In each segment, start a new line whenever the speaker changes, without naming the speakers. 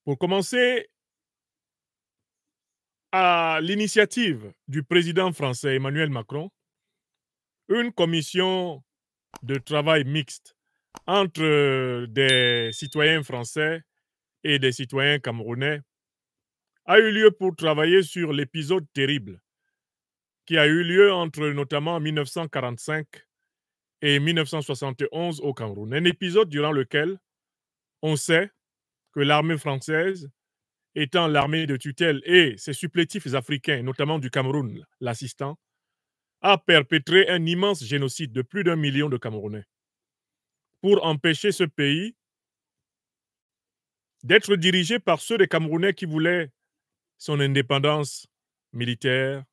Pour commencer, à l'initiative du président français Emmanuel Macron, une commission de travail mixte entre des citoyens français et des citoyens camerounais a eu lieu pour travailler sur l'épisode terrible qui a eu lieu entre notamment 1945 et 1971 au Cameroun. Un épisode durant lequel on sait que l'armée française, étant l'armée de tutelle et ses supplétifs africains, notamment du Cameroun, l'assistant, a perpétré un immense génocide de plus d'1 million de Camerounais pour empêcher ce pays d'être dirigé par ceux des Camerounais qui voulaient son indépendance militaire,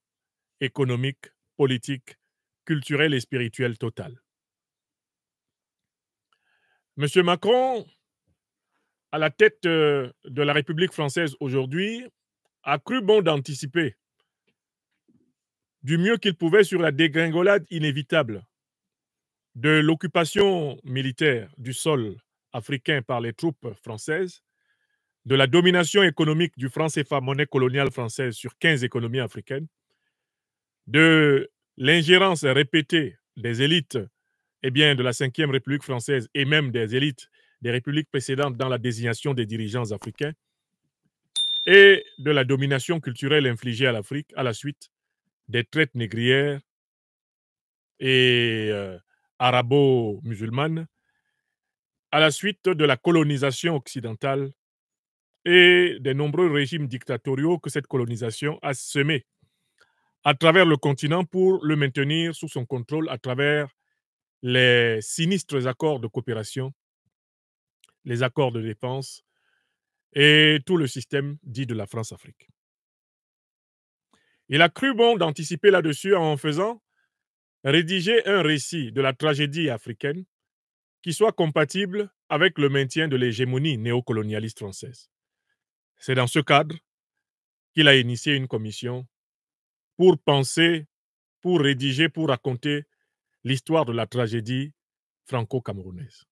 économique, politique, culturelle et spirituelle totale. Monsieur Macron, à la tête de la République française aujourd'hui, a cru bon d'anticiper du mieux qu'il pouvait sur la dégringolade inévitable de l'occupation militaire du sol africain par les troupes françaises, de la domination économique du franc CFA, monnaie coloniale française, sur 15 économies africaines, de l'ingérence répétée des élites de la 5e République française et même des élites des républiques précédentes dans la désignation des dirigeants africains, et de la domination culturelle infligée à l'Afrique à la suite des traites négrières et arabo-musulmanes, à la suite de la colonisation occidentale et des nombreux régimes dictatoriaux que cette colonisation a semés à travers le continent pour le maintenir sous son contrôle à travers les sinistres accords de coopération, les accords de défense et tout le système dit de la France-Afrique. Il a cru bon d'anticiper là-dessus en faisant rédiger un récit de la tragédie africaine qui soit compatible avec le maintien de l'hégémonie néocolonialiste française. C'est dans ce cadre qu'il a initié une commission pour penser, pour rédiger, pour raconter l'histoire de la tragédie franco-camerounaise.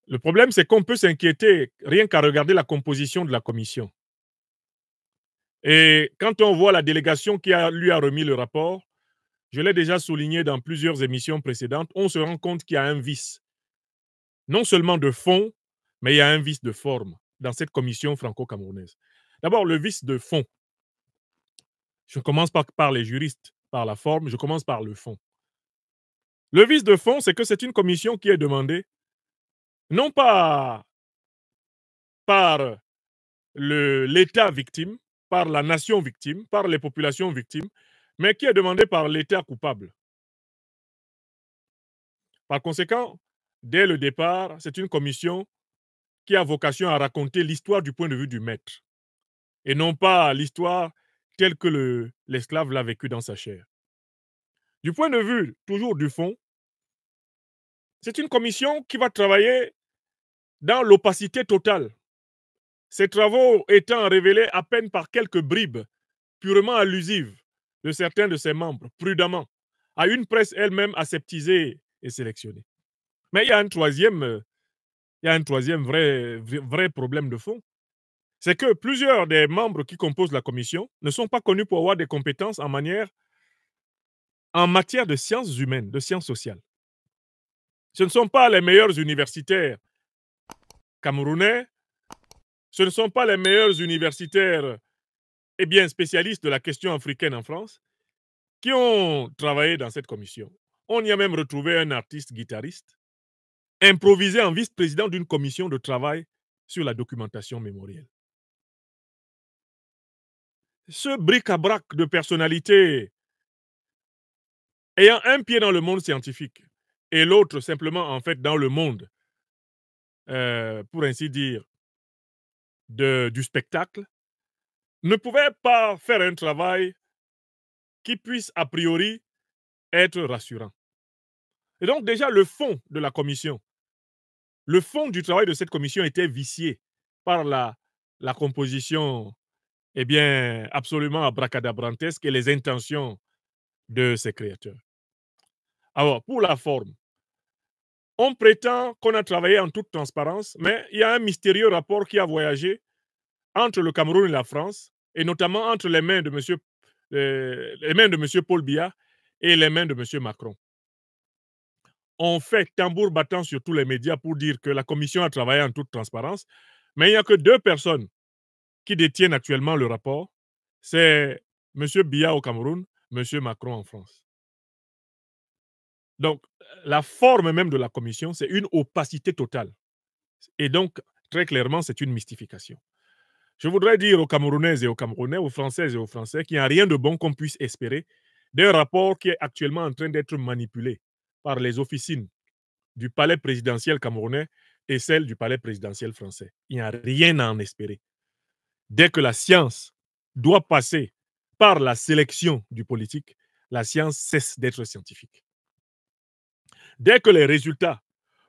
Le problème, c'est qu'on peut s'inquiéter rien qu'à regarder la composition de la commission. Et quand on voit la délégation qui lui a remis le rapport, je l'ai déjà souligné dans plusieurs émissions précédentes, on se rend compte qu'il y a un vice, non seulement de fond, mais il y a un vice de forme dans cette commission franco-camerounaise. D'abord, le vice de fond. Je commence par les juristes, par la forme, je commence par le fond. Le vice de fond, c'est que c'est une commission qui est demandée non pas par l'État victime, par la nation victime, par les populations victimes, mais qui est demandée par l'État coupable. Par conséquent, dès le départ, c'est une commission qui a vocation à raconter l'histoire du point de vue du maître, et non pas l'histoire telle que l'esclave l'a vécue dans sa chair. Du point de vue toujours du fond, c'est une commission qui va travailler dans l'opacité totale. Ces travaux étant révélés à peine par quelques bribes purement allusives de certains de ses membres, prudemment, à une presse elle-même aseptisée et sélectionnée. Mais il y a un troisième vrai problème de fond. C'est que plusieurs des membres qui composent la commission ne sont pas connus pour avoir des compétences en matière de sciences humaines, de sciences sociales. Ce ne sont pas les meilleurs universitaires camerounais, ce ne sont pas les meilleurs universitaires spécialistes de la question africaine en France qui ont travaillé dans cette commission. On y a même retrouvé un artiste guitariste, improvisé en vice-président d'une commission de travail sur la documentation mémorielle. Ce bric-à-brac de personnalités ayant un pied dans le monde scientifique et l'autre simplement en fait dans le monde, pour ainsi dire, du spectacle, ne pouvait pas faire un travail qui puisse a priori être rassurant. Et donc déjà le fond de la commission, le fond du travail de cette commission était vicié par la composition absolument abracadabrantesque et les intentions de ses créateurs. Alors, pour la forme, On prétend qu'on a travaillé en toute transparence, mais il y a un mystérieux rapport qui a voyagé entre le Cameroun et la France, et notamment entre les mains de M. Paul Biya et les mains de M. Macron. On fait tambour battant sur tous les médias pour dire que la commission a travaillé en toute transparence, mais il n'y a que deux personnes qui détiennent actuellement le rapport. C'est M. Biya au Cameroun, M. Macron en France. Donc, la forme même de la commission, c'est une opacité totale. Et donc, très clairement, c'est une mystification. Je voudrais dire aux Camerounaises et aux Camerounais, aux Françaises et aux Français qu'il n'y a rien de bon qu'on puisse espérer d'un rapport qui est actuellement en train d'être manipulé par les officines du palais présidentiel camerounais et celle du palais présidentiel français. Il n'y a rien à en espérer. Dès que la science doit passer par la sélection du politique, la science cesse d'être scientifique. Dès que les résultats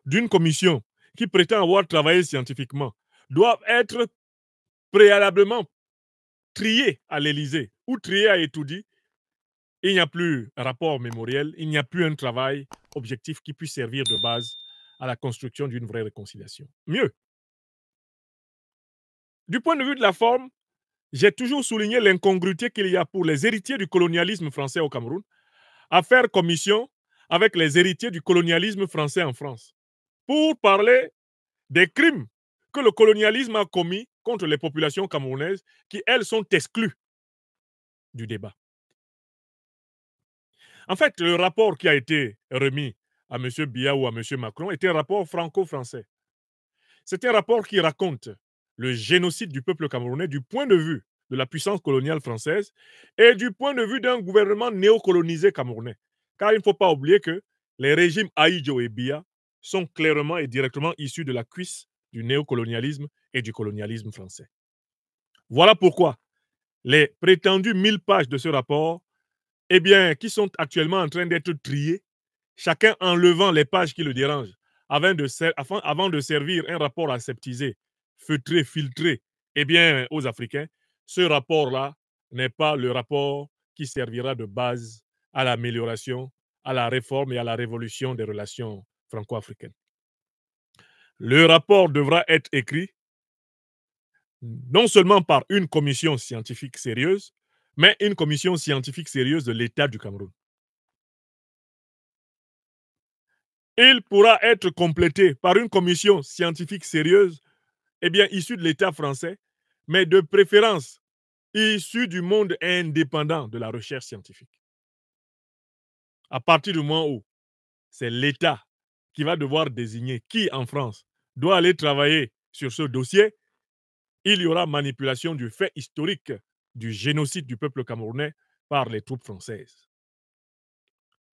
d'une commission qui prétend avoir travaillé scientifiquement doivent être préalablement triés à l'Élysée ou triés à Étoudi, il n'y a plus un rapport mémoriel, il n'y a plus un travail objectif qui puisse servir de base à la construction d'une vraie réconciliation. Mieux, du point de vue de la forme, j'ai toujours souligné l'incongruité qu'il y a pour les héritiers du colonialisme français au Cameroun à faire commission avec les héritiers du colonialisme français en France pour parler des crimes que le colonialisme a commis contre les populations camerounaises qui, elles, sont exclues du débat. En fait, le rapport qui a été remis à M. Biya ou à M. Macron était un rapport franco-français. C'est un rapport qui raconte le génocide du peuple camerounais du point de vue de la puissance coloniale française et du point de vue d'un gouvernement néocolonisé camerounais. Car il ne faut pas oublier que les régimes Ahidjo et Biya sont clairement et directement issus de la cuisse du néocolonialisme et du colonialisme français. Voilà pourquoi les prétendues 1000 pages de ce rapport, eh bien, qui sont actuellement en train d'être triées, chacun enlevant les pages qui le dérangent, avant de servir un rapport aseptisé, feutré, filtré, eh bien, aux Africains, ce rapport-là n'est pas le rapport qui servira de base à l'amélioration, à la réforme et à la révolution des relations franco-africaines. Le rapport devra être écrit non seulement par une commission scientifique sérieuse, mais une commission scientifique sérieuse de l'État du Cameroun. Il pourra être complété par une commission scientifique sérieuse, eh bien, issue de l'État français, mais de préférence issue du monde indépendant de la recherche scientifique. À partir du moment où c'est l'État qui va devoir désigner qui en France doit aller travailler sur ce dossier, il y aura manipulation du fait historique du génocide du peuple camerounais par les troupes françaises.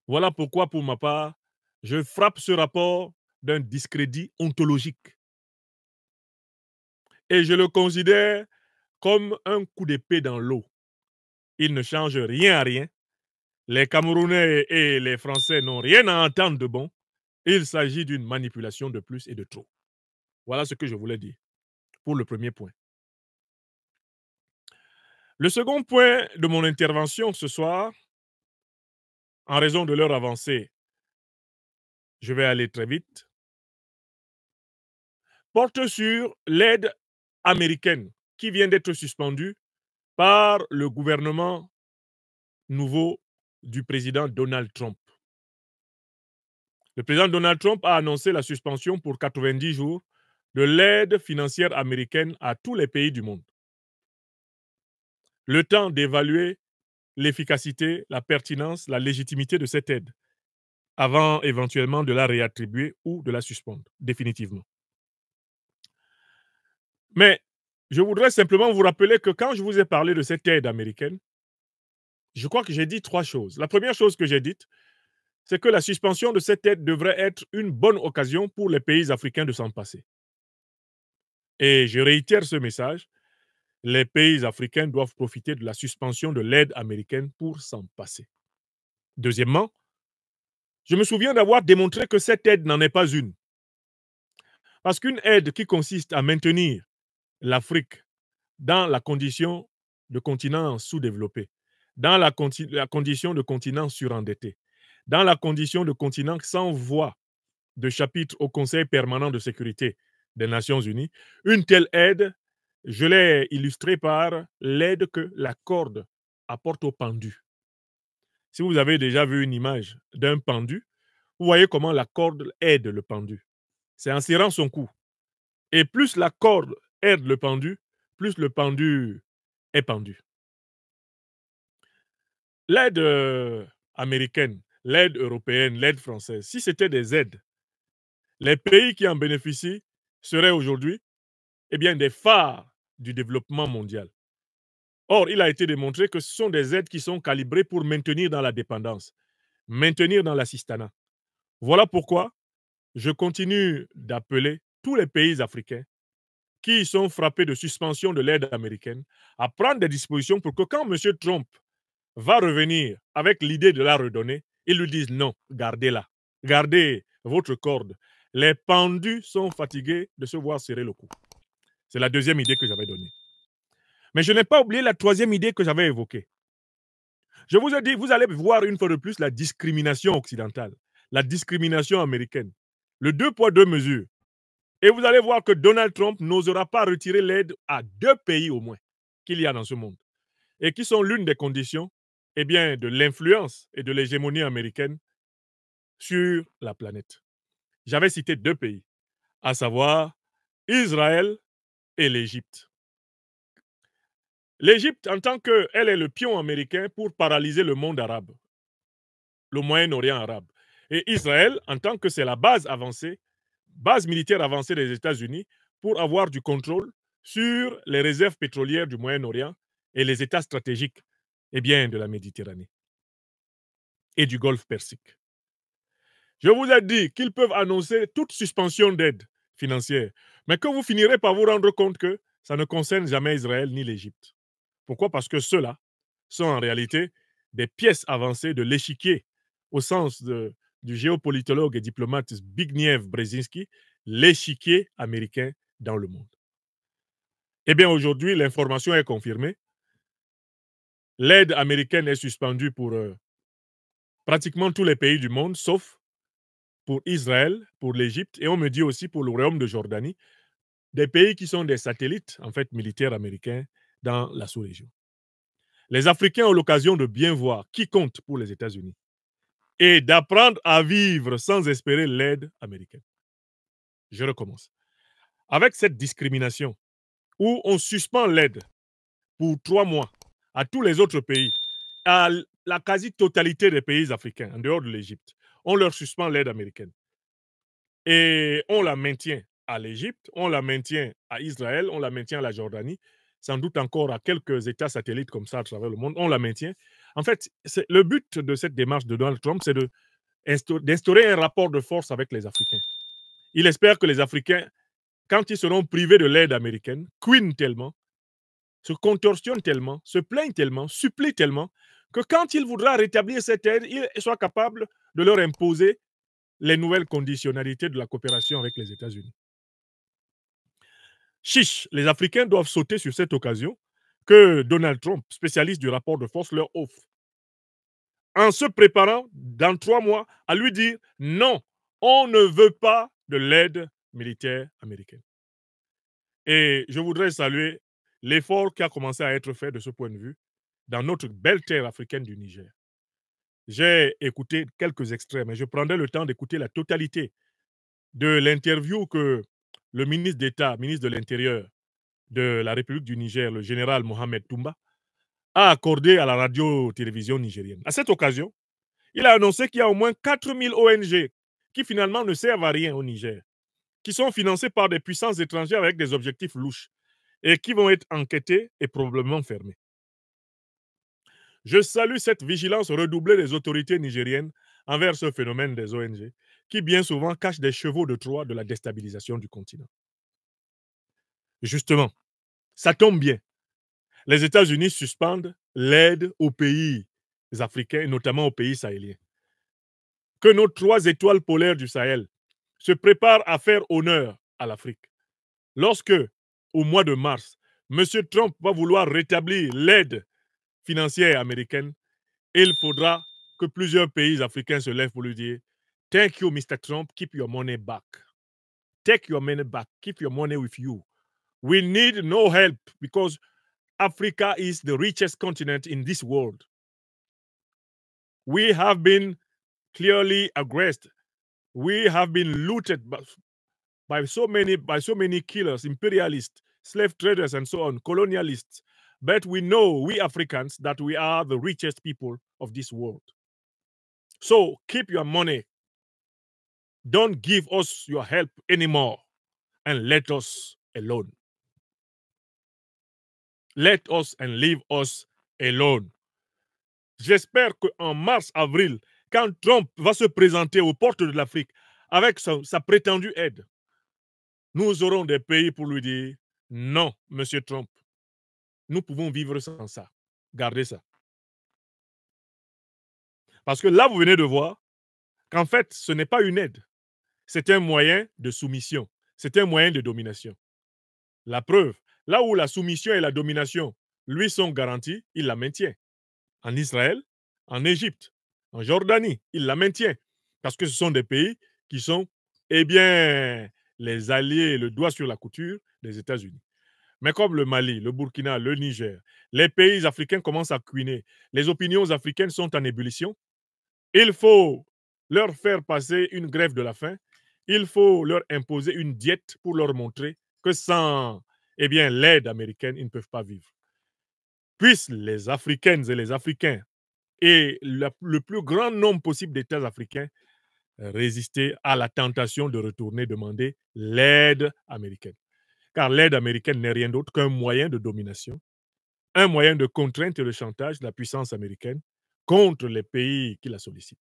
Voilà pourquoi, pour ma part, je frappe ce rapport d'un discrédit ontologique. Et je le considère comme un coup d'épée dans l'eau. Il ne change rien à rien. Les Camerounais et les Français n'ont rien à entendre de bon. Il s'agit d'une manipulation de plus et de trop. Voilà ce que je voulais dire pour le premier point. Le second point de mon intervention ce soir, en raison de l'heure avancée, je vais aller très vite, porte sur l'aide américaine qui vient d'être suspendue par le gouvernement nouveau du président Donald Trump. Le président Donald Trump a annoncé la suspension pour 90 jours de l'aide financière américaine à tous les pays du monde. Le temps d'évaluer l'efficacité, la pertinence, la légitimité de cette aide avant éventuellement de la réattribuer ou de la suspendre définitivement. Mais je voudrais simplement vous rappeler que quand je vous ai parlé de cette aide américaine, je crois que j'ai dit trois choses. La première chose que j'ai dite, c'est que la suspension de cette aide devrait être une bonne occasion pour les pays africains de s'en passer. Et je réitère ce message, les pays africains doivent profiter de la suspension de l'aide américaine pour s'en passer. Deuxièmement, je me souviens d'avoir démontré que cette aide n'en est pas une. Parce qu'une aide qui consiste à maintenir l'Afrique dans la condition de continent sous-développé, dans la condition de continent surendetté, dans la condition de continent sans voie de chapitre au Conseil permanent de sécurité des Nations Unies. Une telle aide, je l'ai illustrée par l'aide que la corde apporte au pendu. Si vous avez déjà vu une image d'un pendu, vous voyez comment la corde aide le pendu. C'est en serrant son cou. Et plus la corde aide le pendu, plus le pendu est pendu. L'aide américaine, l'aide européenne, l'aide française, si c'était des aides, les pays qui en bénéficient seraient aujourd'hui des phares du développement mondial. Or, il a été démontré que ce sont des aides qui sont calibrées pour maintenir dans la dépendance, maintenir dans l'assistanat. Voilà pourquoi je continue d'appeler tous les pays africains qui sont frappés de suspension de l'aide américaine à prendre des dispositions pour que quand M. Trump va revenir avec l'idée de la redonner, ils lui disent non, gardez-la, gardez votre corde. Les pendus sont fatigués de se voir serrer le cou. C'est la deuxième idée que j'avais donnée. Mais je n'ai pas oublié la troisième idée que j'avais évoquée. Je vous ai dit, vous allez voir une fois de plus la discrimination occidentale, la discrimination américaine, le 2 poids 2 mesures. Et vous allez voir que Donald Trump n'osera pas retirer l'aide à 2 pays au moins qu'il y a dans ce monde et qui sont l'une des conditions de l'influence et de l'hégémonie américaine sur la planète. J'avais cité 2 pays, à savoir Israël et l'Égypte. L'Égypte, en tant qu'elle est le pion américain pour paralyser le monde arabe, le Moyen-Orient arabe. Et Israël, en tant que c'est la base avancée, base militaire avancée des États-Unis, pour avoir du contrôle sur les réserves pétrolières du Moyen-Orient et les États stratégiques de la Méditerranée et du Golfe Persique. Je vous ai dit qu'ils peuvent annoncer toute suspension d'aide financière, mais que vous finirez par vous rendre compte que ça ne concerne jamais Israël ni l'Égypte. Pourquoi? Parce que ceux-là sont en réalité des pièces avancées de l'échiquier, au sens du géopolitologue et diplomate Zbigniew Brzezinski, l'échiquier américain dans le monde. Aujourd'hui, l'information est confirmée. L'aide américaine est suspendue pour pratiquement tous les pays du monde, sauf pour Israël, pour l'Égypte, et on me dit aussi pour le Royaume de Jordanie, des pays qui sont des satellites, en fait, militaires américains dans la sous-région. Les Africains ont l'occasion de bien voir qui compte pour les États-Unis et d'apprendre à vivre sans espérer l'aide américaine. Je recommence. Avec cette discrimination où on suspend l'aide pour 3 mois à tous les autres pays, à la quasi-totalité des pays africains, en dehors de l'Égypte, on leur suspend l'aide américaine. Et on la maintient à l'Égypte, on la maintient à Israël, on la maintient à la Jordanie, sans doute encore à quelques États satellites comme ça à travers le monde, on la maintient. En fait, le but de cette démarche de Donald Trump, c'est d'instaurer un rapport de force avec les Africains. Il espère que les Africains, quand ils seront privés de l'aide américaine, couinent tellement, se contorsionnent tellement, se plaignent tellement, supplient tellement, que quand il voudra rétablir cette aide, il soit capable de leur imposer les nouvelles conditionnalités de la coopération avec les États-Unis. Chiche, les Africains doivent sauter sur cette occasion que Donald Trump, spécialiste du rapport de force, leur offre. En se préparant dans 3 mois à lui dire non, on ne veut pas de l'aide militaire américaine. Et je voudrais saluer l'effort qui a commencé à être fait de ce point de vue dans notre belle terre africaine du Niger. J'ai écouté quelques extraits, mais je prendrai le temps d'écouter la totalité de l'interview que le ministre d'État, ministre de l'Intérieur de la République du Niger, le général Mohamed Toumba, a accordé à la radio-télévision nigérienne. À cette occasion, il a annoncé qu'il y a au moins 4000 ONG qui finalement ne servent à rien au Niger, qui sont financées par des puissances étrangères avec des objectifs louches et qui vont être enquêtées et probablement fermées. Je salue cette vigilance redoublée des autorités nigériennes envers ce phénomène des ONG qui bien souvent cachent des chevaux de Troie de la déstabilisation du continent. Justement, ça tombe bien. Les États-Unis suspendent l'aide aux pays africains, notamment aux pays sahéliens. Que nos 3 étoiles polaires du Sahel se préparent à faire honneur à l'Afrique. Lorsque, au mois de mars, M. Trump va vouloir rétablir l'aide financière américaine, il faudra que plusieurs pays africains se lèvent pour lui dire Thank you, Mr. Trump. Keep your money back. Take your money back. Keep your money with you. We need no help because Africa is the richest continent in this world. We have been clearly aggressed. We have been looted by so many killers, imperialists, slave traders, and so on, colonialists. But we know, we Africans, that we are the richest people of this world. So keep your money. Don't give us your help anymore and let us alone. Let us and leave us alone. J'espère qu'en mars-avril, quand Trump va se présenter aux portes de l'Afrique avec sa prétendue aide, nous aurons des pays pour lui dire non, monsieur Trump, nous pouvons vivre sans ça. Gardez ça. Parce que là, vous venez de voir qu'en fait, ce n'est pas une aide. C'est un moyen de soumission. C'est un moyen de domination. La preuve, là où la soumission et la domination lui sont garanties, il la maintient. En Israël, en Égypte, en Jordanie, il la maintient. Parce que ce sont des pays qui sont, eh bien, les alliés, le doigt sur la couture des États-Unis. Mais comme le Mali, le Burkina, le Niger, les pays africains commencent à cuiner, les opinions africaines sont en ébullition, il faut leur faire passer une grève de la faim, il faut leur imposer une diète pour leur montrer que sans eh bien, l'aide américaine, ils ne peuvent pas vivre. Puissent les Africaines et les Africains et le plus grand nombre possible d'États africains résister à la tentation de retourner demander l'aide américaine. Car l'aide américaine n'est rien d'autre qu'un moyen de domination, un moyen de contrainte et de chantage de la puissance américaine contre les pays qui la sollicitent.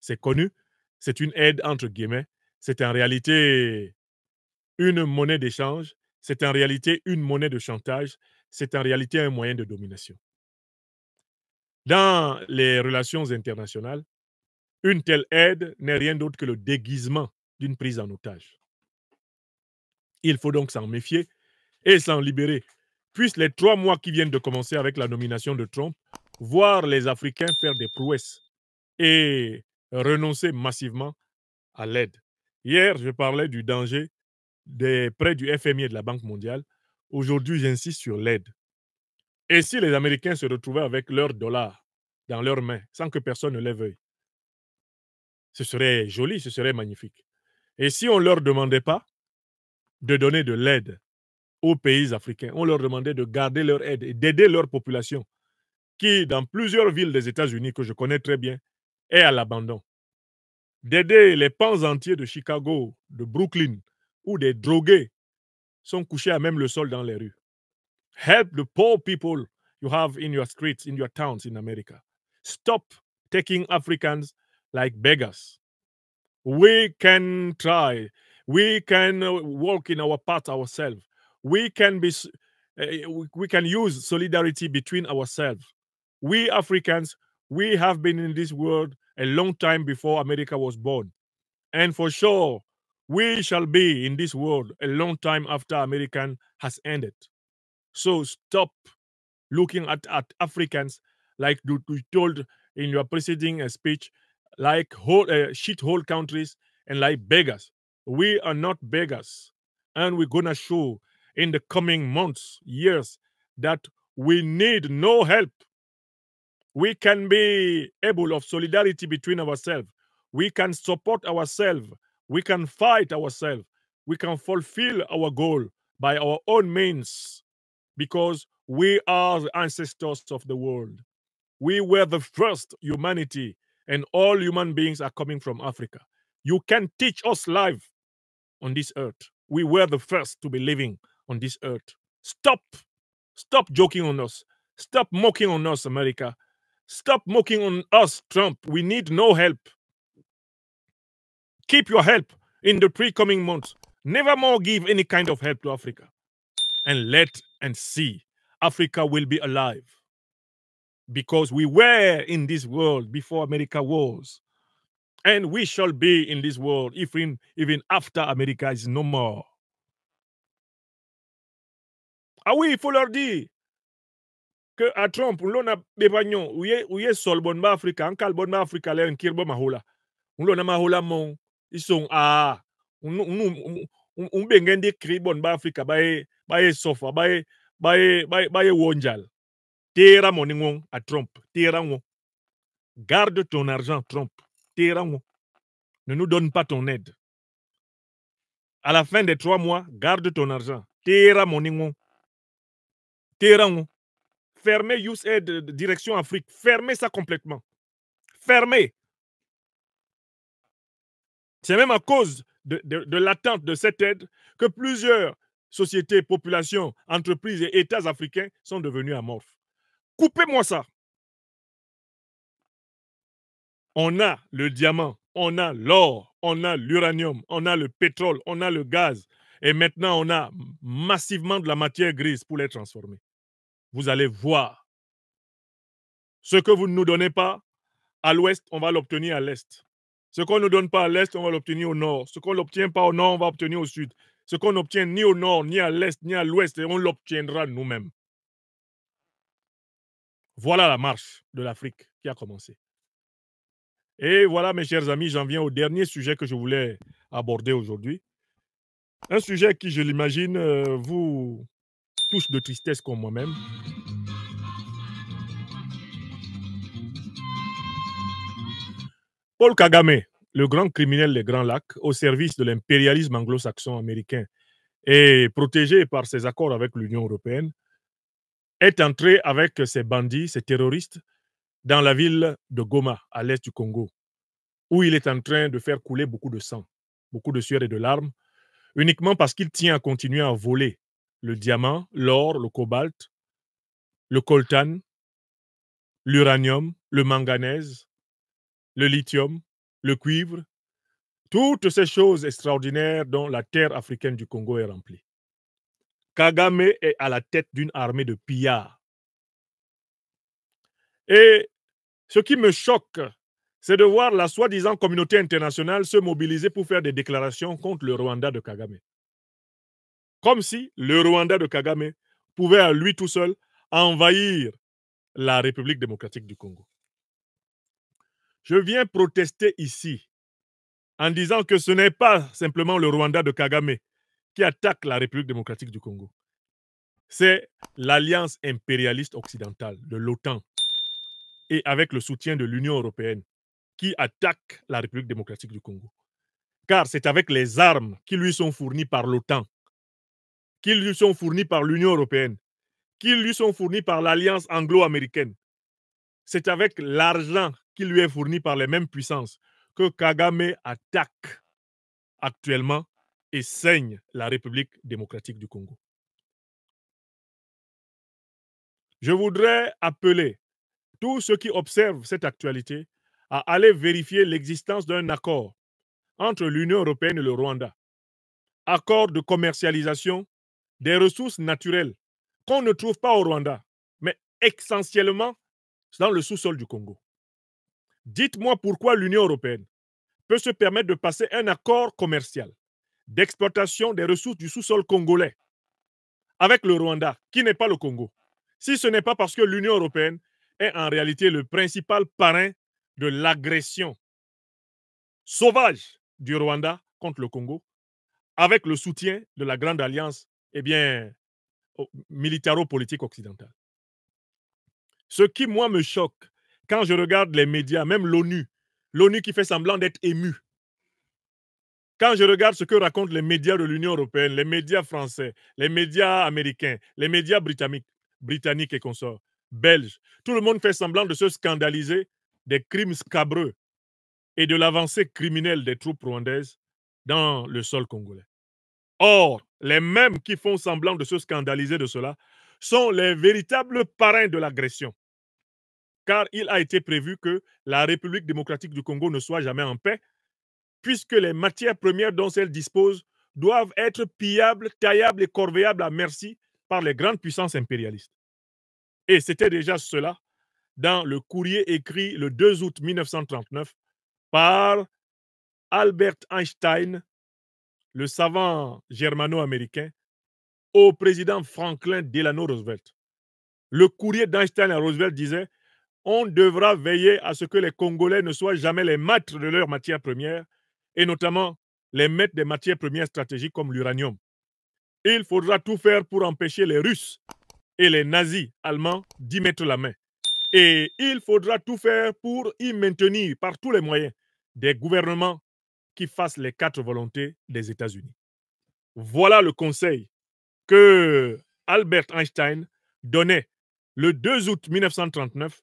C'est connu, c'est une aide entre guillemets, c'est en réalité une monnaie d'échange, c'est en réalité une monnaie de chantage, c'est en réalité un moyen de domination. Dans les relations internationales, une telle aide n'est rien d'autre que le déguisement d'une prise en otage. Il faut donc s'en méfier et s'en libérer. Puissent les 3 mois qui viennent de commencer avec la nomination de Trump voir les Africains faire des prouesses et renoncer massivement à l'aide. Hier, je parlais du danger des prêts du FMI et de la Banque mondiale. Aujourd'hui, j'insiste sur l'aide. Et si les Américains se retrouvaient avec leurs dollars dans leurs mains, sans que personne ne les veuille, ce serait joli, ce serait magnifique. Et si on ne leur demandait pas de donner de l'aide aux pays africains, on leur demandait de garder leur aide et d'aider leur population, qui, dans plusieurs villes des États-Unis que je connais très bien, est à l'abandon. D'aider les pans entiers de Chicago, de Brooklyn, où des drogués sont couchés à même le sol dans les rues. Help the poor people you have in your streets, in your towns in America. Stop taking Africans like beggars. We can try. We can walk in our path ourselves. We can use solidarity between ourselves. We Africans, we have been in this world a long time before America was born. And for sure, we shall be in this world a long time after America has ended. So stop looking at Africans like you told in your preceding speech, like shithole countries and like beggars. We are not beggars. And we're going to show in the coming months, years, that we need no help. We can be able of solidarity between ourselves. We can support ourselves. We can fight ourselves. We can fulfill our goal by our own means because we are the ancestors of the world. We were the first humanity, and all human beings are coming from Africa. You can teach us life on this earth. We were the first to be living on this earth. Stop joking on us. Stop mocking on us, America. Stop mocking on us, Trump. We need no help. Keep your help in the pre-coming months. Never more give any kind of help to Africa. And let and see, Africa will be alive. Because we were in this world before America was. And we shall be in this world even after America is no more. Ah oui, il faut leur dire que à Trump, l'on a des bagnon, où est sol bon ba Africa, en cal bon ba Africa, l'air en kirbo mahola. Ils sont à des cris bon ba Africa ba sofa ba wonjal. Tera moningon à Trump. Tera ngo. Garde ton argent, Trump. Tera ngo. Ne nous donne pas ton aide. À la fin des 3 mois, garde ton argent. Tera moningon. Tera ngo. Fermez USAID direction Afrique. Fermez ça complètement. Fermez. C'est même à cause de l'attente de cette aide que plusieurs sociétés, populations, entreprises et États africains sont devenus amorphes. Coupez-moi ça. On a le diamant, on a l'or, on a l'uranium, on a le pétrole, on a le gaz. Et maintenant, on a massivement de la matière grise pour les transformer. Vous allez voir. Ce que vous ne nous donnez pas à l'ouest, on va l'obtenir à l'est. Ce qu'on ne nous donne pas à l'est, on va l'obtenir au nord. Ce qu'on n'obtient pas au nord, on va obtenir au sud. Ce qu'on n'obtient ni au nord, ni à l'est, ni à l'ouest, et on l'obtiendra nous-mêmes. Voilà la marche de l'Afrique qui a commencé. Et voilà, mes chers amis, j'en viens au dernier sujet que je voulais aborder aujourd'hui. Un sujet qui, je l'imagine, vous touche de tristesse comme moi-même. Paul Kagame, le grand criminel des Grands Lacs, au service de l'impérialisme anglo-saxon américain et protégé par ses accords avec l'Union européenne, est entré avec ses bandits, ses terroristes, dans la ville de Goma, à l'est du Congo, où il est en train de faire couler beaucoup de sang, beaucoup de sueur et de larmes, uniquement parce qu'il tient à continuer à voler le diamant, l'or, le cobalt, le coltan, l'uranium, le manganèse, le lithium, le cuivre, toutes ces choses extraordinaires dont la terre africaine du Congo est remplie. Kagame est à la tête d'une armée de pillards. Et ce qui me choque, c'est de voir la soi-disant communauté internationale se mobiliser pour faire des déclarations contre le Rwanda de Kagame. Comme si le Rwanda de Kagame pouvait à lui tout seul envahir la République démocratique du Congo. Je viens protester ici en disant que ce n'est pas simplement le Rwanda de Kagame qui attaque la République démocratique du Congo. C'est l'alliance impérialiste occidentale de l'OTAN et avec le soutien de l'Union européenne qui attaque la République démocratique du Congo. Car c'est avec les armes qui lui sont fournies par l'OTAN, qui lui sont fournies par l'Union européenne, qui lui sont fournies par l'alliance anglo-américaine. C'est avec l'argent qui lui est fourni par les mêmes puissances que Kagame attaque actuellement et saigne la République démocratique du Congo. Je voudrais appeler tous ceux qui observent cette actualité à aller vérifier l'existence d'un accord entre l'Union européenne et le Rwanda. Accord de commercialisation des ressources naturelles qu'on ne trouve pas au Rwanda, mais essentiellement dans le sous-sol du Congo. Dites-moi pourquoi l'Union européenne peut se permettre de passer un accord commercial d'exploitation des ressources du sous-sol congolais avec le Rwanda, qui n'est pas le Congo, si ce n'est pas parce que l'Union européenne est en réalité le principal parrain de l'agression sauvage du Rwanda contre le Congo, avec le soutien de la Grande Alliance militaro-politique occidentale. Ce qui, moi, me choque, quand je regarde les médias, même l'ONU qui fait semblant d'être émue, quand je regarde ce que racontent les médias de l'Union européenne, les médias français, les médias américains, les médias britanniques et consorts, belges, tout le monde fait semblant de se scandaliser des crimes scabreux et de l'avancée criminelle des troupes rwandaises dans le sol congolais. Or, les mêmes qui font semblant de se scandaliser de cela sont les véritables parrains de l'agression. Car il a été prévu que la République démocratique du Congo ne soit jamais en paix, puisque les matières premières dont elle dispose doivent être pillables, taillables et corvéables à merci par les grandes puissances impérialistes. Et c'était déjà cela dans le courrier écrit le 2 août 1939 par Albert Einstein, le savant germano-américain, au président Franklin Delano Roosevelt. Le courrier d'Einstein à Roosevelt disait: on devra veiller à ce que les Congolais ne soient jamais les maîtres de leurs matières premières, et notamment les maîtres des matières premières stratégiques comme l'uranium. Il faudra tout faire pour empêcher les Russes et les nazis allemands d'y mettre la main. Et il faudra tout faire pour y maintenir par tous les moyens des gouvernements qui fassent les 4 volontés des États-Unis. Voilà le conseil que Albert Einstein donnait le 2 août 1939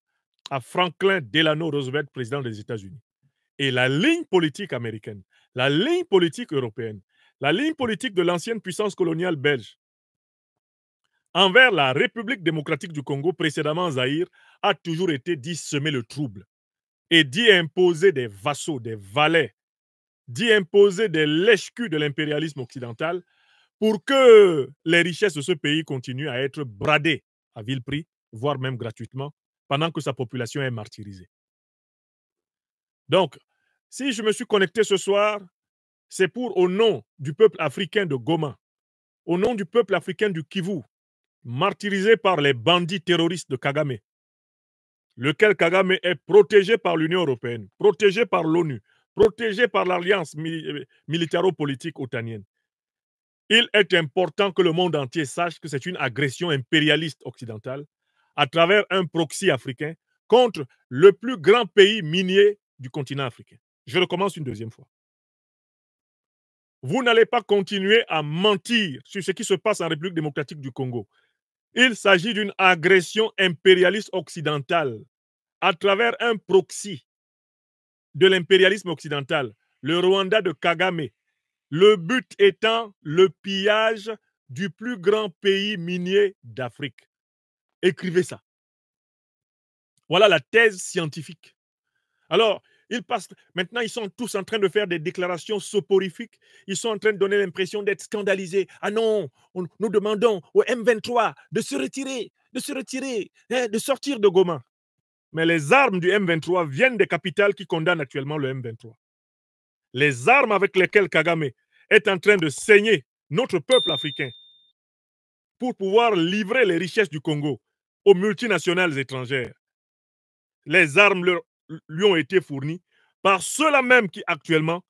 à Franklin Delano Roosevelt, président des États-Unis. Et la ligne politique américaine, la ligne politique européenne, la ligne politique de l'ancienne puissance coloniale belge envers la République démocratique du Congo, précédemment Zaïre, a toujours été d'y semer le trouble et d'y imposer des vassaux, des valets, d'y imposer des lèche-culs de l'impérialisme occidental pour que les richesses de ce pays continuent à être bradées à vil prix, voire même gratuitement, pendant que sa population est martyrisée. Donc, si je me suis connecté ce soir, c'est pour, au nom du peuple africain de Goma, au nom du peuple africain du Kivu, martyrisé par les bandits terroristes de Kagame, lequel Kagame est protégé par l'Union européenne, protégé par l'ONU, protégé par l'alliance militaro-politique otanienne. Il est important que le monde entier sache que c'est une agression impérialiste occidentale à travers un proxy africain contre le plus grand pays minier du continent africain. Je recommence une deuxième fois. Vous n'allez pas continuer à mentir sur ce qui se passe en République démocratique du Congo. Il s'agit d'une agression impérialiste occidentale à travers un proxy de l'impérialisme occidental, le Rwanda de Kagame. Le but étant le pillage du plus grand pays minier d'Afrique. Écrivez ça. Voilà la thèse scientifique. Alors, maintenant, ils sont tous en train de faire des déclarations soporifiques. Ils sont en train de donner l'impression d'être scandalisés. Ah non, nous demandons au M23 de se retirer, de sortir de Goma. Mais les armes du M23 viennent des capitales qui condamnent actuellement le M23. Les armes avec lesquelles Kagame est en train de saigner notre peuple africain pour pouvoir livrer les richesses du Congo aux multinationales étrangères. Les armes lui ont été fournies par ceux-là même qui actuellement,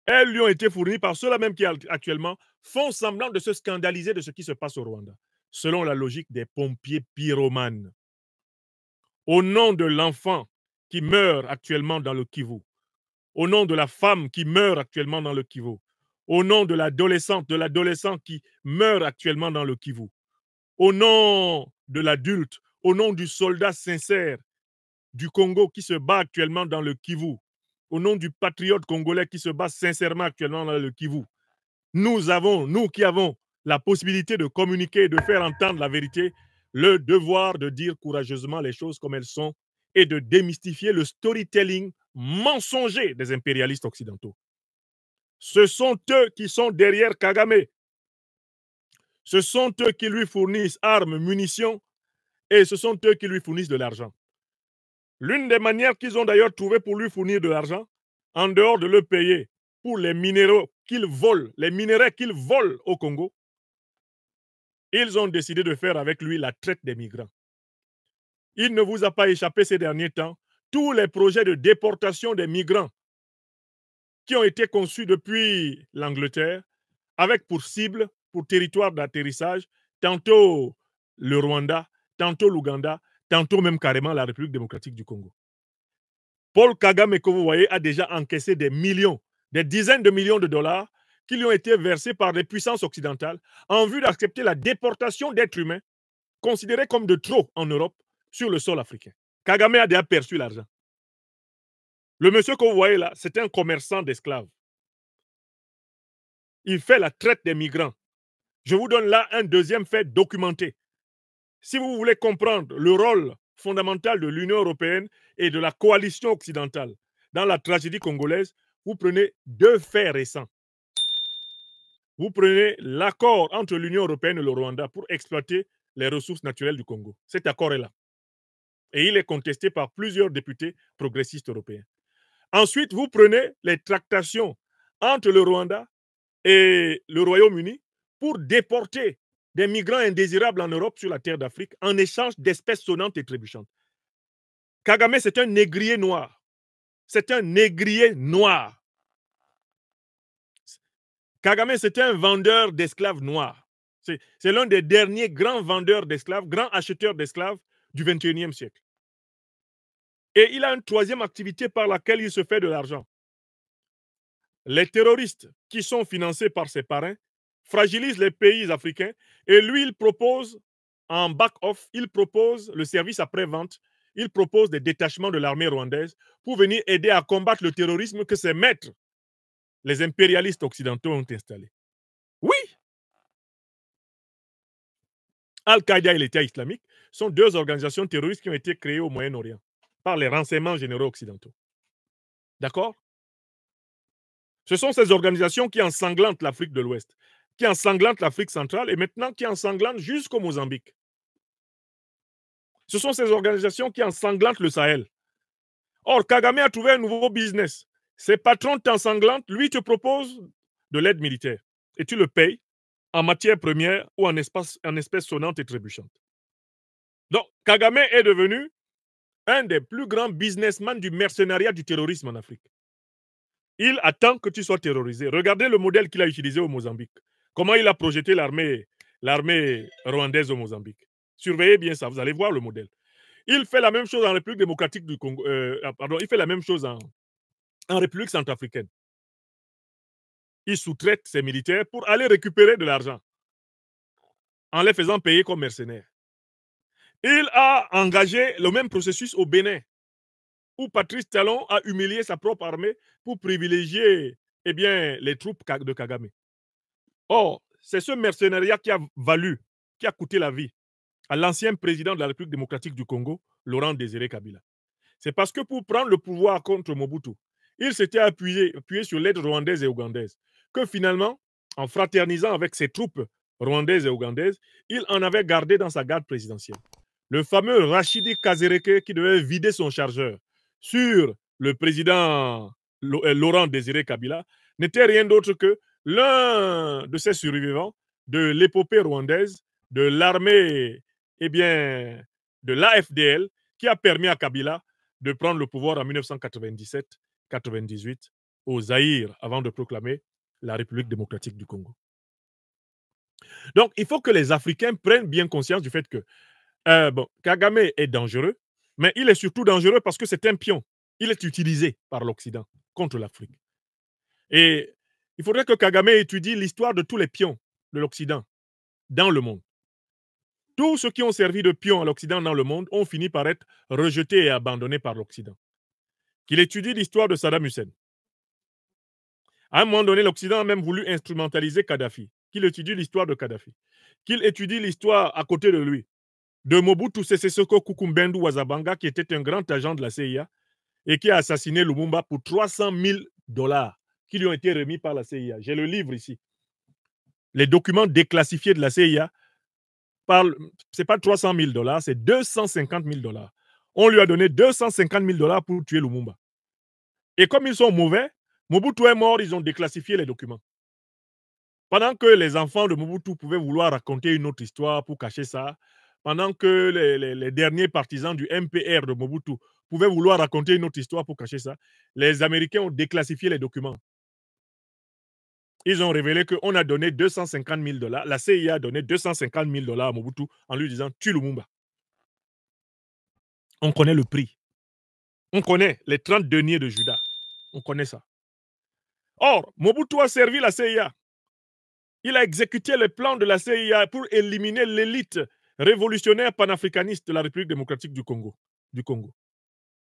elles lui ont été fournies par ceux-là même qui actuellement font semblant de se scandaliser de ce qui se passe au Rwanda, selon la logique des pompiers pyromanes. Au nom de l'enfant qui meurt actuellement dans le Kivu, au nom de la femme qui meurt actuellement dans le Kivu, au nom de l'adolescent qui meurt actuellement dans le Kivu, au nom de l'adulte, au nom du soldat sincère du Congo qui se bat actuellement dans le Kivu, au nom du patriote congolais qui se bat sincèrement actuellement dans le Kivu, nous qui avons la possibilité de communiquer et de faire entendre la vérité, le devoir de dire courageusement les choses comme elles sont et de démystifier le storytelling mensonger des impérialistes occidentaux. Ce sont eux qui sont derrière Kagame. Ce sont eux qui lui fournissent armes, munitions, et ce sont eux qui lui fournissent de l'argent. L'une des manières qu'ils ont d'ailleurs trouvé pour lui fournir de l'argent, en dehors de le payer pour les minéraux qu'ils volent, les minerais qu'ils volent au Congo, ils ont décidé de faire avec lui la traite des migrants. Il ne vous a pas échappé ces derniers temps tous les projets de déportation des migrants qui ont été conçus depuis l'Angleterre, avec pour cible, pour territoire d'atterrissage, tantôt le Rwanda, tantôt l'Ouganda, tantôt même carrément la République démocratique du Congo. Paul Kagame, que vous voyez, a déjà encaissé des millions, des dizaines de millions de dollars qui lui ont été versés par les puissances occidentales en vue d'accepter la déportation d'êtres humains considérés comme de trop en Europe sur le sol africain. Kagame a déjà perçu l'argent. Le monsieur que vous voyez là, c'est un commerçant d'esclaves. Il fait la traite des migrants. Je vous donne là un deuxième fait documenté. Si vous voulez comprendre le rôle fondamental de l'Union européenne et de la coalition occidentale dans la tragédie congolaise, vous prenez deux faits récents. Vous prenez l'accord entre l'Union européenne et le Rwanda pour exploiter les ressources naturelles du Congo. Cet accord est là. Et il est contesté par plusieurs députés progressistes européens. Ensuite, vous prenez les tractations entre le Rwanda et le Royaume-Uni pour déporter des migrants indésirables en Europe sur la terre d'Afrique en échange d'espèces sonnantes et trébuchantes. Kagame, c'est un négrier noir. C'est un négrier noir. Kagame, c'est un vendeur d'esclaves noirs. C'est l'un des derniers grands vendeurs d'esclaves, grands acheteurs d'esclaves du 21e siècle. Et il a une troisième activité par laquelle il se fait de l'argent. Les terroristes qui sont financés par ses parrains fragilisent les pays africains et lui, il propose en back-off, il propose le service après-vente, il propose des détachements de l'armée rwandaise pour venir aider à combattre le terrorisme que ses maîtres, les impérialistes occidentaux, ont installé. Oui, Al-Qaïda et l'État islamique sont deux organisations terroristes qui ont été créées au Moyen-Orient par les renseignements généraux occidentaux. D'accord? Ce sont ces organisations qui ensanglantent l'Afrique de l'Ouest, qui ensanglantent l'Afrique centrale et maintenant qui ensanglantent jusqu'au Mozambique. Ce sont ces organisations qui ensanglantent le Sahel. Or, Kagame a trouvé un nouveau business. Ses patrons t'ensanglantent, lui te propose de l'aide militaire et tu le payes en matière première ou en espèces sonnantes et trébuchantes. Donc, Kagame est devenu un des plus grands businessmen du mercenariat du terrorisme en Afrique. Il attend que tu sois terrorisé. Regardez le modèle qu'il a utilisé au Mozambique. Comment il a projeté l'armée rwandaise au Mozambique. Surveillez bien ça, vous allez voir le modèle. Il fait la même chose en République démocratique du Congo. Il fait la même chose en République centrafricaine. Il sous-traite ses militaires pour aller récupérer de l'argent en les faisant payer comme mercenaires. Il a engagé le même processus au Bénin, où Patrice Talon a humilié sa propre armée pour privilégier les troupes de Kagame. Or, c'est ce mercenariat qui a qui a coûté la vie à l'ancien président de la République démocratique du Congo, Laurent Désiré Kabila. C'est parce que pour prendre le pouvoir contre Mobutu, il s'était appuyé sur l'aide rwandaise et ougandaise, que finalement, en fraternisant avec ses troupes rwandaises et ougandaises, il en avait gardé dans sa garde présidentielle. Le fameux Rachidi Kazereke qui devait vider son chargeur sur le président Laurent Désiré Kabila n'était rien d'autre que l'un de ces survivants de l'épopée rwandaise, de l'armée, de l'AFDL, qui a permis à Kabila de prendre le pouvoir en 1997-98 au Zaïre avant de proclamer la République démocratique du Congo. Donc, il faut que les Africains prennent bien conscience du fait que Kagame est dangereux, mais il est surtout dangereux parce que c'est un pion. Il est utilisé par l'Occident contre l'Afrique. Et il faudrait que Kagame étudie l'histoire de tous les pions de l'Occident dans le monde. Tous ceux qui ont servi de pions à l'Occident dans le monde ont fini par être rejetés et abandonnés par l'Occident. Qu'il étudie l'histoire de Saddam Hussein. À un moment donné, l'Occident a même voulu instrumentaliser Kadhafi. Qu'il étudie l'histoire de Kadhafi. Qu'il étudie l'histoire à côté de lui de Mobutu Sese Seko Kukumbendu Wazabanga, qui était un grand agent de la CIA et qui a assassiné Lumumba pour 300 000 $ qui lui ont été remis par la CIA. J'ai le livre ici. Les documents déclassifiés de la CIA parlent, ce n'est pas 300 000 $, c'est 250 000 $. On lui a donné 250 000 $ pour tuer Lumumba. Et comme ils sont mauvais, Mobutu est mort, ils ont déclassifié les documents. Pendant que les enfants de Mobutu pouvaient vouloir raconter une autre histoire pour cacher ça, pendant que les derniers partisans du MPR de Mobutu pouvaient vouloir raconter une autre histoire pour cacher ça, les Américains ont déclassifié les documents. Ils ont révélé qu'on a donné 250 000 $, la CIA a donné 250 000 $ à Mobutu en lui disant « tue Lumumba ». On connaît le prix. On connaît les 30 deniers de Judas. On connaît ça. Or, Mobutu a servi la CIA. Il a exécuté les plans de la CIA pour éliminer l'élite révolutionnaire panafricaniste de la République démocratique du Congo.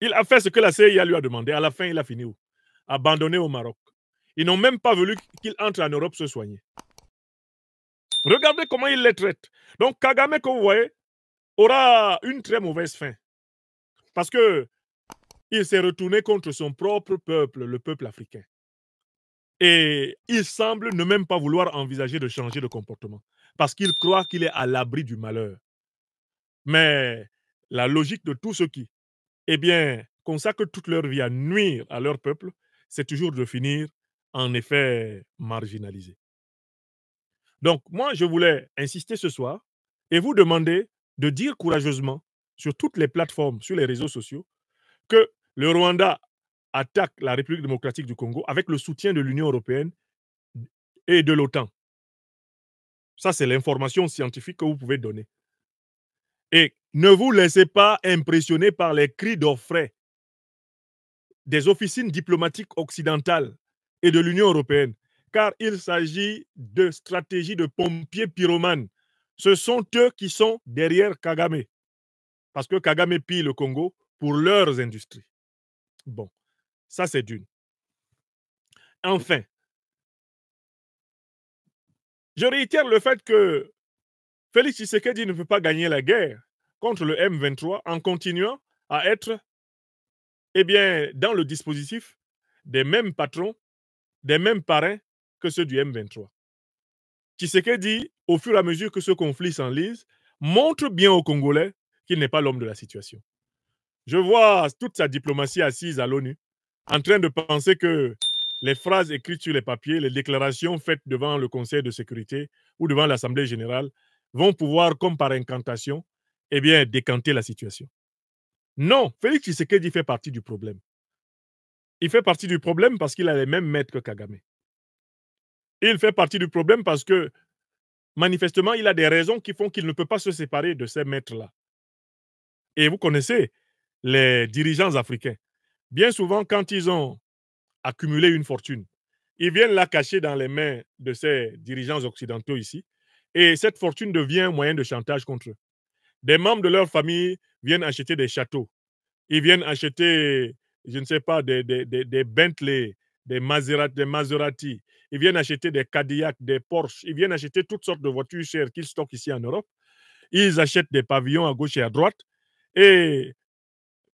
Il a fait ce que la CIA lui a demandé. À la fin, il a fini où? Abandonné au Maroc. Ils n'ont même pas voulu qu'il entre en Europe se soigner. Regardez comment il les traite. Donc, Kagame, que vous voyez, aura une très mauvaise fin. Parce qu'il s'est retourné contre son propre peuple, le peuple africain. Et il semble ne même pas vouloir envisager de changer de comportement parce qu'il croit qu'il est à l'abri du malheur. Mais la logique de tous ceux qui, consacrent toute leur vie à nuire à leur peuple, c'est toujours de finir en effet marginalisé. Donc, moi, je voulais insister ce soir et vous demander de dire courageusement sur toutes les plateformes, sur les réseaux sociaux, que le Rwanda attaque la République démocratique du Congo avec le soutien de l'Union européenne et de l'OTAN. Ça, c'est l'information scientifique que vous pouvez donner. Et ne vous laissez pas impressionner par les cris d'orfraie des officines diplomatiques occidentales et de l'Union européenne, car il s'agit de stratégies de pompiers pyromanes. Ce sont eux qui sont derrière Kagame, parce que Kagame pille le Congo pour leurs industries. Bon, ça c'est d'une. Enfin, je réitère le fait que Félix Tshisekedi ne peut pas gagner la guerre contre le M23 en continuant à être dans le dispositif des mêmes patrons, des mêmes parrains que ceux du M23. Tshisekedi, au fur et à mesure que ce conflit s'enlise, montre bien aux Congolais qu'il n'est pas l'homme de la situation. Je vois toute sa diplomatie assise à l'ONU, en train de penser que les phrases écrites sur les papiers, les déclarations faites devant le Conseil de sécurité ou devant l'Assemblée générale vont pouvoir, comme par incantation, décanter la situation. Non, Félix Tshisekedi fait partie du problème. Il fait partie du problème parce qu'il a les mêmes maîtres que Kagame. Il fait partie du problème parce que, manifestement, il a des raisons qui font qu'il ne peut pas se séparer de ces maîtres-là. Et vous connaissez les dirigeants africains. Bien souvent, quand ils ont accumulé une fortune, ils viennent la cacher dans les mains de ces dirigeants occidentaux ici. Et cette fortune devient un moyen de chantage contre eux. Des membres de leur famille viennent acheter des châteaux. Ils viennent acheter, je ne sais pas, des Bentley, des Maserati. Ils viennent acheter des Cadillac, des Porsche. Ils viennent acheter toutes sortes de voitures chères qu'ils stockent ici en Europe. Ils achètent des pavillons à gauche et à droite. Et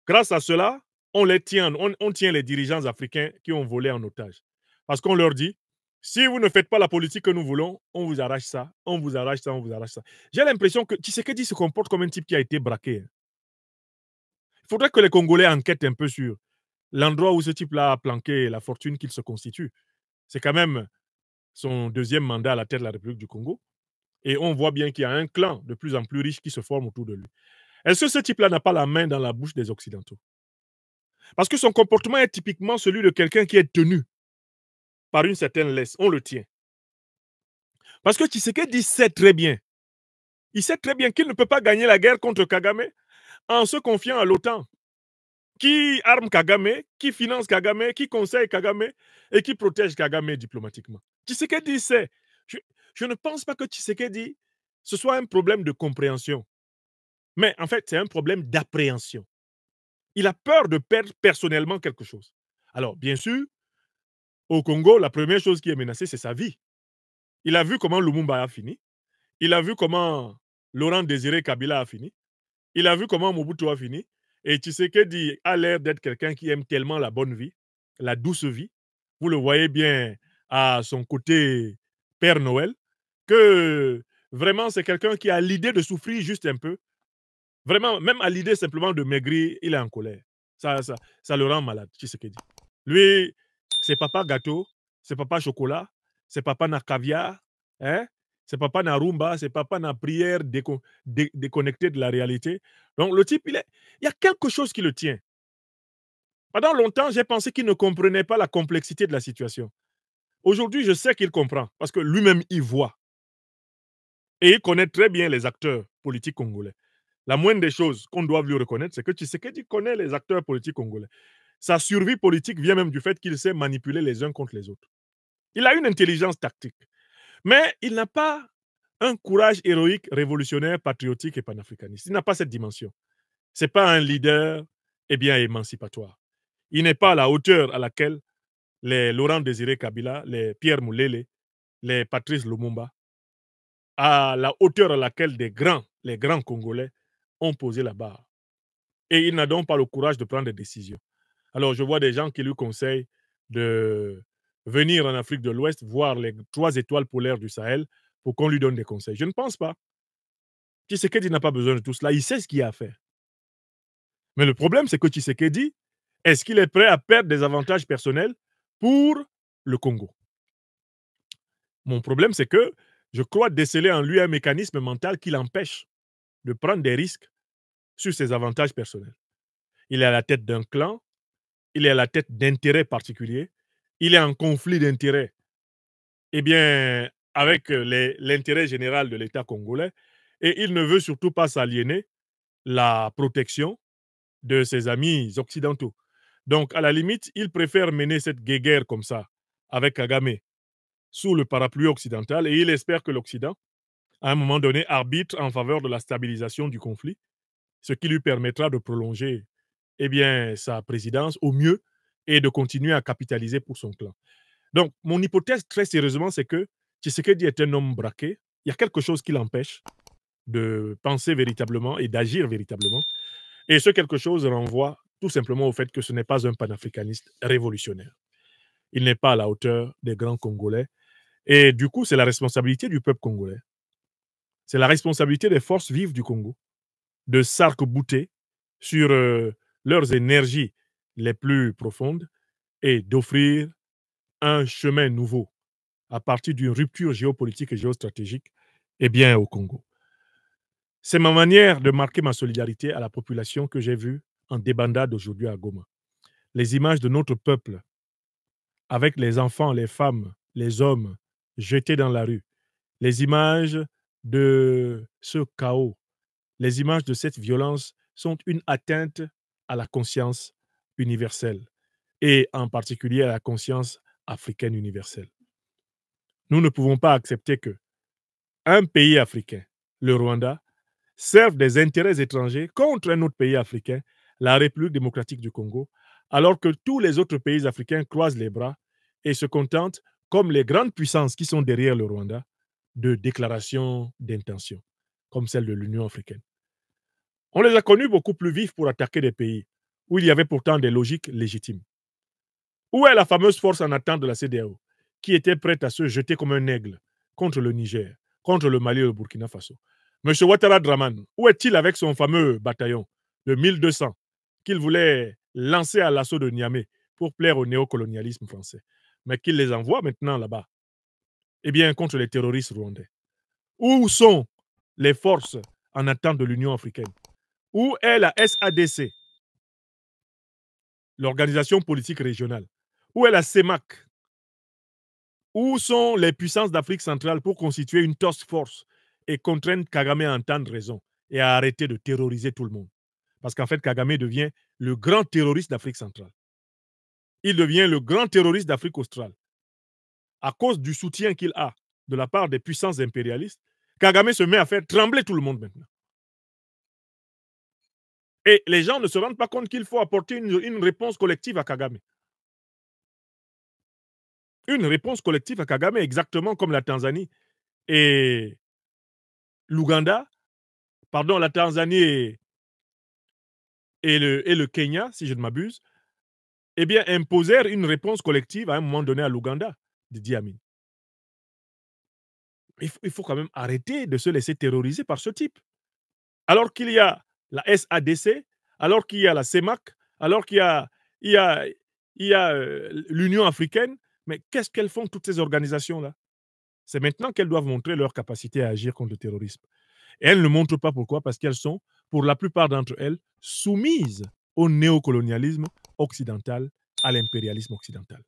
grâce à cela, on tient les dirigeants africains qui ont volé en otage. Parce qu'on leur dit, si vous ne faites pas la politique que nous voulons, on vous arrache ça, on vous arrache ça, on vous arrache ça. J'ai l'impression que Tshisekedi se comporte comme un type qui a été braqué. Il faudrait que les Congolais enquêtent un peu sur l'endroit où ce type-là a planqué la fortune qu'il se constitue. C'est quand même son deuxième mandat à la tête de la République du Congo. Et on voit bien qu'il y a un clan de plus en plus riche qui se forme autour de lui. Est-ce que ce type-là n'a pas la main dans la bouche des Occidentaux? Parce que son comportement est typiquement celui de quelqu'un qui est tenu par une certaine laisse. On le tient. Parce que Tshisekedi sait très bien. Il sait très bien qu'il ne peut pas gagner la guerre contre Kagame en se confiant à l'OTAN. Qui arme Kagame, qui finance Kagame, qui conseille Kagame et qui protège Kagame diplomatiquement. Tshisekedi sait. Je ne pense pas que Tshisekedi, ce soit un problème de compréhension. Mais en fait, c'est un problème d'appréhension. Il a peur de perdre personnellement quelque chose. Alors, bien sûr, au Congo, la première chose qui est menacée, c'est sa vie. Il a vu comment Lumumba a fini. Il a vu comment Laurent Désiré Kabila a fini. Il a vu comment Mobutu a fini. Et Tshisekedi a l'air d'être quelqu'un qui aime tellement la bonne vie, la douce vie. Vous le voyez bien à son côté Père Noël, que vraiment c'est quelqu'un qui a l'idée de souffrir juste un peu. Vraiment, même à l'idée simplement de maigrir, il est en colère. Ça le rend malade, Tshisekedi. Lui, c'est papa gâteau, c'est papa chocolat, c'est papa na caviar, hein? C'est papa na rumba, c'est papa na prière déconnectée de la réalité. Donc le type, il y a quelque chose qui le tient. Pendant longtemps, j'ai pensé qu'il ne comprenait pas la complexité de la situation. Aujourd'hui, je sais qu'il comprend, parce que lui-même, il voit. Et il connaît très bien les acteurs politiques congolais. La moindre des choses qu'on doit lui reconnaître, c'est que Tshisekedi connaît les acteurs politiques congolais. Sa survie politique vient même du fait qu'il sait manipuler les uns contre les autres. Il a une intelligence tactique, mais il n'a pas un courage héroïque, révolutionnaire, patriotique et panafricaniste. Il n'a pas cette dimension. Ce n'est pas un leader émancipatoire. Il n'est pas à la hauteur à laquelle les Laurent Désiré Kabila, les Pierre Moulele, les Patrice Lumumba, à la hauteur à laquelle les grands Congolais ont posé la barre. Et il n'a donc pas le courage de prendre des décisions. Alors, je vois des gens qui lui conseillent de venir en Afrique de l'Ouest, voir les 3 étoiles polaires du Sahel, pour qu'on lui donne des conseils. Je ne pense pas. Tshisekedi n'a pas besoin de tout cela. Il sait ce qu'il y a à faire. Mais le problème, c'est que Tshisekedi, est-ce qu'il est prêt à perdre des avantages personnels pour le Congo? Mon problème, c'est que je crois déceler en lui un mécanisme mental qui l'empêche de prendre des risques sur ses avantages personnels. il est à la tête d'un clan, il est à la tête d'intérêts particuliers, il est en conflit d'intérêts, eh bien, avec l'intérêt général de l'État congolais, et il ne veut surtout pas s'aliéner la protection de ses amis occidentaux. Donc, à la limite, il préfère mener cette guéguerre comme ça, avec Kagame, sous le parapluie occidental, et il espère que l'Occident, à un moment donné, arbitre en faveur de la stabilisation du conflit, ce qui lui permettra de prolonger eh bien, sa présidence au mieux et de continuer à capitaliser pour son clan. Donc, mon hypothèse, très sérieusement, c'est que Tshisekedi est un homme braqué. Il y a quelque chose qui l'empêche de penser véritablement et d'agir véritablement. Et ce quelque chose renvoie tout simplement au fait que ce n'est pas un panafricaniste révolutionnaire. Il n'est pas à la hauteur des grands Congolais. Et du coup, c'est la responsabilité du peuple congolais. C'est la responsabilité des forces vives du Congo de s'arc-bouter sur leurs énergies les plus profondes et d'offrir un chemin nouveau à partir d'une rupture géopolitique et géostratégique eh bien, au Congo. C'est ma manière de marquer ma solidarité à la population que j'ai vue en débandade aujourd'hui à Goma. Les images de notre peuple avec les enfants, les femmes, les hommes jetés dans la rue, les images de ce chaos, les images de cette violence sont une atteinte à la conscience universelle et en particulier à la conscience africaine universelle. Nous ne pouvons pas accepter que un pays africain, le Rwanda, serve des intérêts étrangers contre un autre pays africain, la République démocratique du Congo, alors que tous les autres pays africains croisent les bras et se contentent, comme les grandes puissances qui sont derrière le Rwanda, de déclarations d'intention, comme celle de l'Union africaine. On les a connus beaucoup plus vifs pour attaquer des pays où il y avait pourtant des logiques légitimes. Où est la fameuse force en attente de la CEDEAO qui était prête à se jeter comme un aigle contre le Niger, contre le Mali et le Burkina Faso? M. Ouattara Draman, où est-il avec son fameux bataillon de 1200 qu'il voulait lancer à l'assaut de Niamey pour plaire au néocolonialisme français, mais qu'il les envoie maintenant là-bas, eh bien, contre les terroristes rwandais? Où sont les forces en attente de l'Union africaine? Où est la SADC, l'organisation politique régionale? Où est la CEMAC? Où sont les puissances d'Afrique centrale pour constituer une task force et contraindre Kagame à entendre raison et à arrêter de terroriser tout le monde? Parce qu'en fait, Kagame devient le grand terroriste d'Afrique centrale. Il devient le grand terroriste d'Afrique australe. À cause du soutien qu'il a de la part des puissances impérialistes, Kagame se met à faire trembler tout le monde maintenant. Et les gens ne se rendent pas compte qu'il faut apporter une réponse collective à Kagame. Une réponse collective à Kagame, exactement comme la Tanzanie et l'Ouganda, pardon, la Tanzanie et le Kenya, si je ne m'abuse, eh bien, imposèrent une réponse collective à un moment donné à l'Ouganda de Idi Amin. Il faut quand même arrêter de se laisser terroriser par ce type. Alors qu'il y a la SADC, alors qu'il y a la CEMAC, alors qu'il y a, l'Union africaine, mais qu'est-ce qu'elles font toutes ces organisations-là? C'est maintenant qu'elles doivent montrer leur capacité à agir contre le terrorisme. Et elles ne le montrent pas. Pourquoi? Parce qu'elles sont, pour la plupart d'entre elles, soumises au néocolonialisme occidental, à l'impérialisme occidental.